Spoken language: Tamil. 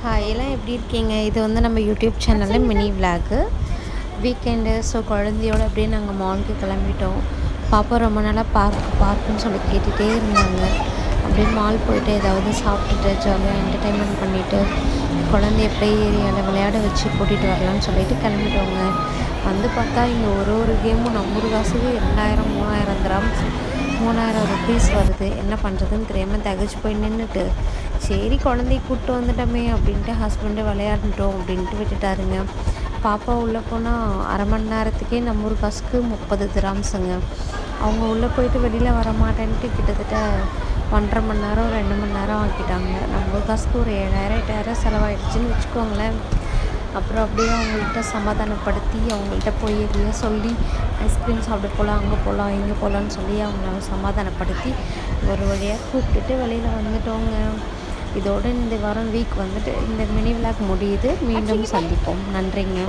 ஹாய் எல்லாம் எப்படி இருக்கீங்க? இது வந்து நம்ம யூடியூப் சேனலில் மினி விளாகு வீக்கெண்டு. ஸோ குழந்தையோடு அப்படியே நாங்கள் மாலுக்கு கிளம்பிட்டோம். பாப்பா ரொம்ப நாளாக பார்க்குன்னு சொல்லி கேட்டுகிட்டே இருந்தாங்க. அப்படியே மால் போயிட்டு ஏதாவது சாப்பிட்டுட்டு ஜாலியாக என்டர்டெயின்மெண்ட் பண்ணிவிட்டு குழந்தைய ப்ளே ஏரியாவில் விளையாட வச்சு கூட்டிகிட்டு வரலான்னு சொல்லிட்டு கிளம்பிட்டோங்க. வந்து பார்த்தா இங்கே ஒரு கேமும் நம்ம ஊர் காசுக்கு 2000 3000 கிராம்ஸ் 3000 ருபீஸ் வருது. என்ன பண்ணுறதுன்னு தெரியாமல் தகச்சு போய் நின்றுட்டு, சரி குழந்தைய கூப்பிட்டு வந்துட்டோமே அப்படின்ட்டு ஹஸ்பண்டு விளையாடட்டும் அப்படின்ட்டு விட்டுட்டாருங்க. பாப்பா உள்ளே போனால் அரை மணி நேரத்துக்கே நம்ம ஊர் காசுக்கு 30 கிராம்ஸுங்க. அவங்க உள்ளே போயிட்டு வெளியில் வர மாட்டேன்ட்டு கிட்டத்தட்ட 1.5 மணி நேரம் 2 மணி நேரம் ஆக்கிட்டாங்க. நம்ம ஊர் காசுக்கு ஒரு 7000 8000 செலவாயிடுச்சுன்னு வச்சுக்கோங்களேன். அப்புறம் அப்படியே அவங்கள்ட்ட சமாதானப்படுத்தி அவங்கள்ட்ட போய் எதையோ சொல்லி ஐஸ்கிரீம் சாப்பிட போகலாம், அங்கே போகலாம், இங்கே போகலான்னு சொல்லி அவங்கள சமாதானப்படுத்தி ஒரு வழியாக கூப்பிட்டுட்டு வெளியில் வந்துட்டோங்க. இதோடு இந்த வாரம் வீக் வந்துட்டு இந்த மினி விளாக் முடியுது. மீண்டும் சந்திப்போம். நன்றிங்க.